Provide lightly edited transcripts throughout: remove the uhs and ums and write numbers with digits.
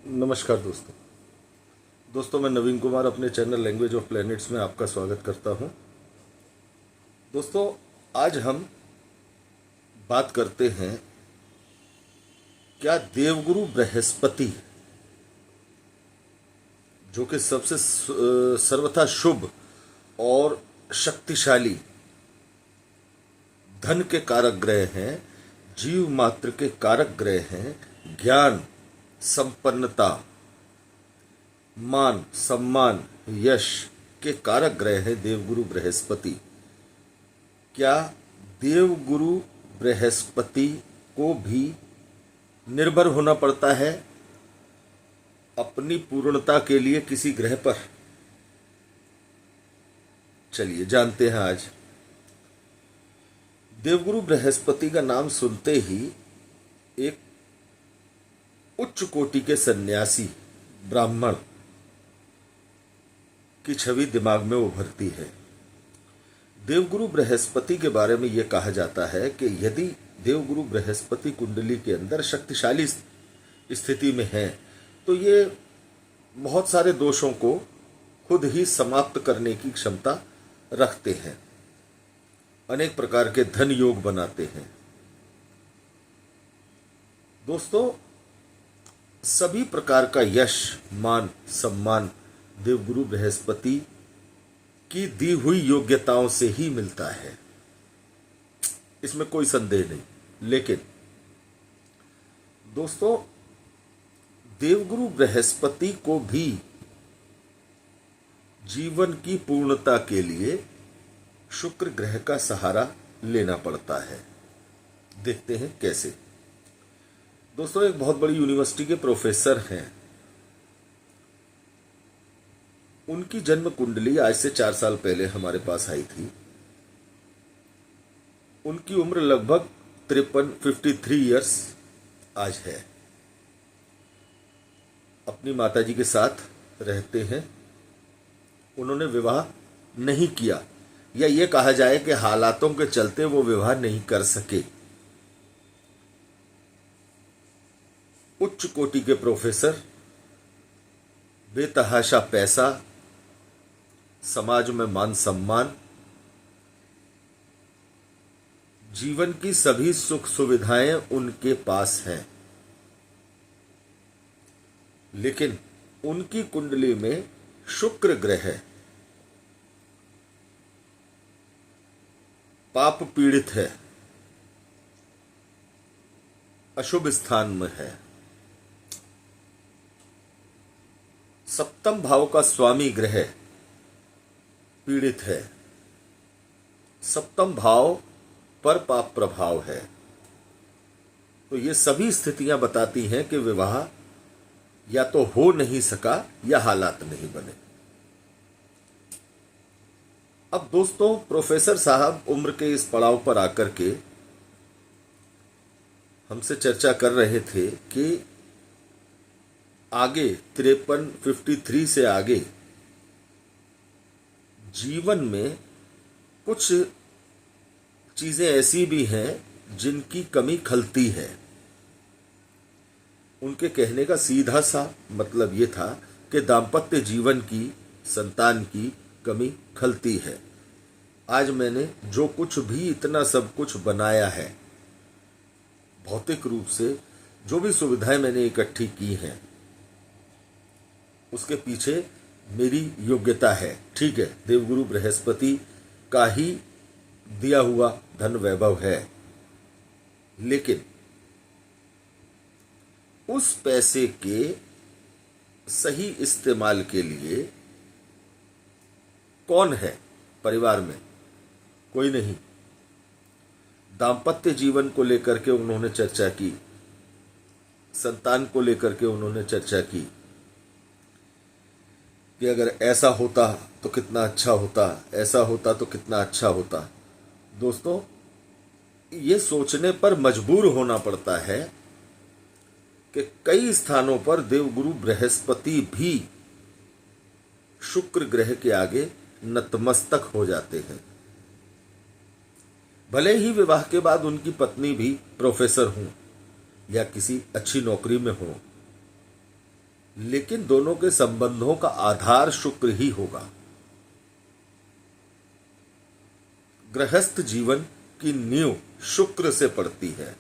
नमस्कार दोस्तों मैं नवीन कुमार अपने चैनल लैंग्वेज ऑफ प्लैनेट्स में आपका स्वागत करता हूं। दोस्तों आज हम बात करते हैं क्या देवगुरु बृहस्पति जो कि सबसे सर्वथा शुभ और शक्तिशाली धन के कारक ग्रह हैं, जीव मात्र के कारक ग्रह हैं, ज्ञान, संपन्नता, मान, सम्मान, यश के कारक ग्रह है देवगुरु बृहस्पति। क्या देवगुरु बृहस्पति को भी निर्भर होना पड़ता है अपनी पूर्णता के लिए किसी ग्रह पर? चलिए जानते हैं आज। देवगुरु बृहस्पति का नाम सुनते ही एक उच्च कोटि के सन्यासी ब्राह्मण की छवि दिमाग में उभरती है। देवगुरु बृहस्पति के बारे में यह कहा जाता है कि यदि देवगुरु बृहस्पति कुंडली के अंदर शक्तिशाली स्थिति में है तो ये बहुत सारे दोषों को खुद ही समाप्त करने की क्षमता रखते हैं, अनेक प्रकार के धन योग बनाते हैं। दोस्तों सभी प्रकार का यश, मान, सम्मान देवगुरु बृहस्पति की दी हुई योग्यताओं से ही मिलता है, इसमें कोई संदेह नहीं। लेकिन दोस्तों देवगुरु बृहस्पति को भी जीवन की पूर्णता के लिए शुक्र ग्रह का सहारा लेना पड़ता है। देखते हैं कैसे। दोस्तों एक बहुत बड़ी यूनिवर्सिटी के प्रोफेसर हैं, उनकी जन्म कुंडली आज से 4 साल पहले हमारे पास आई थी। उनकी उम्र लगभग 53 ईयर्स आज है। अपनी माताजी के साथ रहते हैं। उन्होंने विवाह नहीं किया, या ये कहा जाए कि हालातों के चलते वो विवाह नहीं कर सके। उच्च कोटि के प्रोफेसर, बेतहाशा पैसा, समाज में मान सम्मान, जीवन की सभी सुख सुविधाएं उनके पास हैं। लेकिन उनकी कुंडली में शुक्र ग्रह पाप पीड़ित है, अशुभ स्थान में है। सप्तम भाव का स्वामी ग्रह पीड़ित है, सप्तम भाव पर पाप प्रभाव है। तो ये सभी स्थितियां बताती हैं कि विवाह या तो हो नहीं सका या हालात नहीं बने। अब दोस्तों प्रोफेसर साहब उम्र के इस पड़ाव पर आकर के हमसे चर्चा कर रहे थे कि आगे 53 से आगे जीवन में कुछ चीजें ऐसी भी हैं जिनकी कमी खलती है। उनके कहने का सीधा सा मतलब ये था कि दाम्पत्य जीवन की, संतान की कमी खलती है। आज मैंने जो कुछ भी इतना सब कुछ बनाया है, भौतिक रूप से जो भी सुविधाएं मैंने इकट्ठी की हैं, उसके पीछे मेरी योग्यता है। ठीक है, देवगुरु बृहस्पति का ही दिया हुआ धन वैभव है, लेकिन उस पैसे के सही इस्तेमाल के लिए कौन है परिवार में? कोई नहीं। दाम्पत्य जीवन को लेकर के उन्होंने चर्चा की, संतान को लेकर के उन्होंने चर्चा की कि अगर ऐसा होता तो कितना अच्छा होता, ऐसा होता तो कितना अच्छा होता। दोस्तों ये सोचने पर मजबूर होना पड़ता है कि कई स्थानों पर देवगुरु बृहस्पति भी शुक्र ग्रह के आगे नतमस्तक हो जाते हैं। भले ही विवाह के बाद उनकी पत्नी भी प्रोफेसर हों या किसी अच्छी नौकरी में हो, लेकिन दोनों के संबंधों का आधार शुक्र ही होगा। गृहस्थ जीवन की नींव शुक्र से पड़ती है।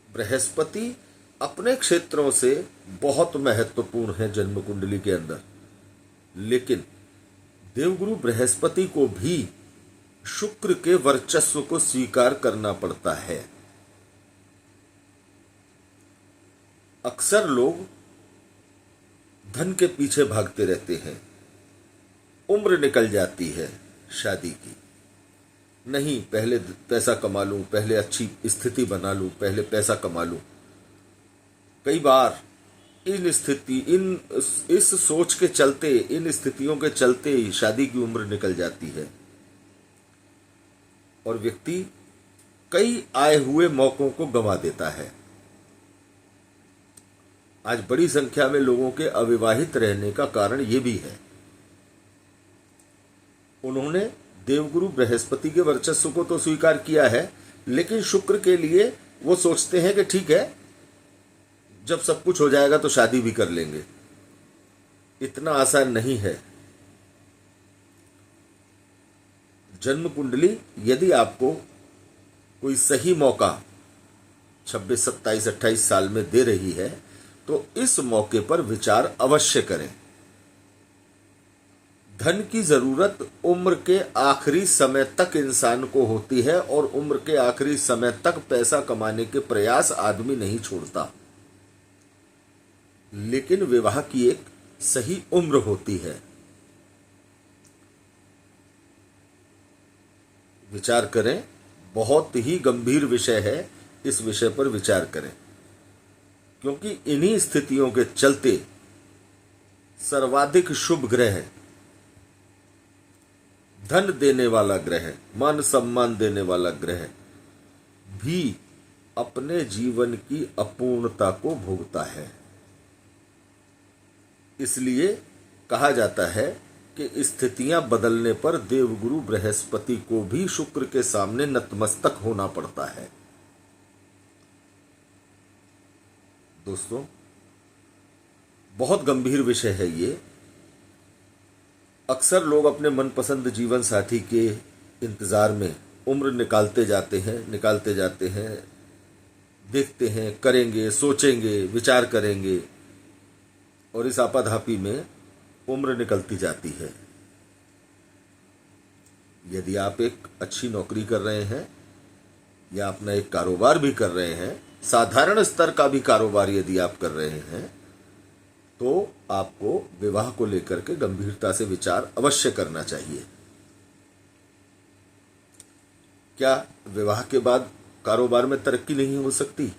बृहस्पति अपने क्षेत्रों से बहुत महत्वपूर्ण है जन्म कुंडली के अंदर, लेकिन देवगुरु बृहस्पति को भी शुक्र के वर्चस्व को स्वीकार करना पड़ता है। अक्सर लोग धन के पीछे भागते रहते हैं। उम्र निकल जाती है शादी की, नहीं पहले पैसा कमा लूं, पहले अच्छी स्थिति बना लूं, पहले पैसा कमा लूं। कई बार इस सोच के चलते, इन स्थितियों के चलते ही शादी की उम्र निकल जाती है और व्यक्ति कई आए हुए मौकों को गंवा देता है। आज बड़ी संख्या में लोगों के अविवाहित रहने का कारण ये भी है। उन्होंने देवगुरु बृहस्पति के वर्चस्व को तो स्वीकार किया है, लेकिन शुक्र के लिए वो सोचते हैं कि ठीक है, जब सब कुछ हो जाएगा तो शादी भी कर लेंगे। इतना आसान नहीं है। जन्म कुंडली यदि आपको कोई सही मौका 26, 27, 28 साल में दे रही है तो इस मौके पर विचार अवश्य करें। धन की जरूरत उम्र के आखिरी समय तक इंसान को होती है और उम्र के आखिरी समय तक पैसा कमाने के प्रयास आदमी नहीं छोड़ता, लेकिन विवाह की एक सही उम्र होती है। विचार करें, बहुत ही गंभीर विषय है, इस विषय पर विचार करें, क्योंकि इन्हीं स्थितियों के चलते सर्वाधिक शुभ ग्रह, धन देने वाला ग्रह, मान सम्मान देने वाला ग्रह भी अपने जीवन की अपूर्णता को भोगता है। इसलिए कहा जाता है कि स्थितियां बदलने पर देवगुरु बृहस्पति को भी शुक्र के सामने नतमस्तक होना पड़ता है। दोस्तों, बहुत गंभीर विषय है ये। अक्सर लोग अपने मनपसंद जीवन साथी के इंतजार में उम्र निकालते जाते हैं, देखते हैं, करेंगे, सोचेंगे, विचार करेंगे और इस आपाधापी में उम्र निकलती जाती है। यदि आप एक अच्छी नौकरी कर रहे हैं या अपना एक कारोबार भी कर रहे हैं, साधारण स्तर का भी कारोबार यदि आप कर रहे हैं, तो आपको विवाह को लेकर के गंभीरता से विचार अवश्य करना चाहिए। क्या विवाह के बाद कारोबार में तरक्की नहीं हो सकती?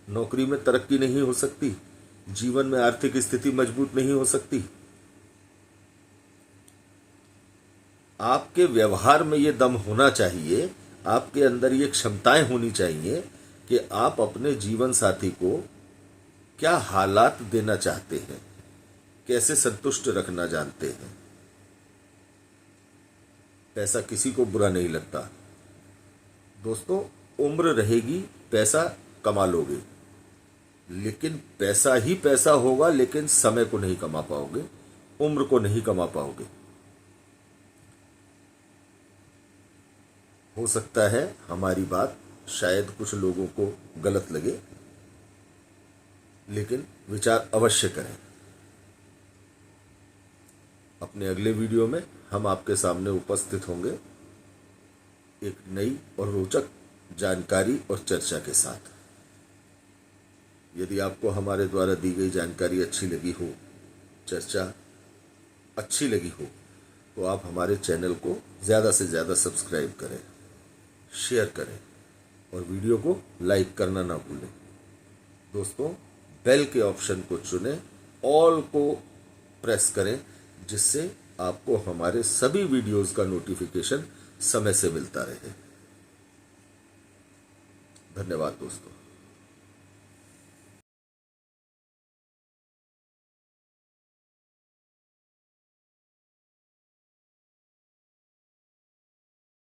नौकरी में तरक्की नहीं हो सकती? जीवन में आर्थिक स्थिति मजबूत नहीं हो सकती? आपके व्यवहार में ये दम होना चाहिए, आपके अंदर ये क्षमताएं होनी चाहिए कि आप अपने जीवन साथी को क्या हालात देना चाहते हैं, कैसे संतुष्ट रखना जानते हैं। पैसा किसी को बुरा नहीं लगता दोस्तों। उम्र रहेगी, पैसा कमा लोगे, लेकिन पैसा ही पैसा होगा, लेकिन समय को नहीं कमा पाओगे, उम्र को नहीं कमा पाओगे। हो सकता है हमारी बात शायद कुछ लोगों को गलत लगे, लेकिन विचार अवश्य करें। अपने अगले वीडियो में हम आपके सामने उपस्थित होंगे एक नई और रोचक जानकारी और चर्चा के साथ। यदि आपको हमारे द्वारा दी गई जानकारी अच्छी लगी हो, चर्चा अच्छी लगी हो, तो आप हमारे चैनल को ज़्यादा से ज़्यादा सब्सक्राइब करें, शेयर करें और वीडियो को लाइक करना ना भूलें। दोस्तों, बेल के ऑप्शन को चुनें, ऑल को प्रेस करें, जिससे आपको हमारे सभी वीडियोस का नोटिफिकेशन समय से मिलता रहे। धन्यवाद दोस्तों।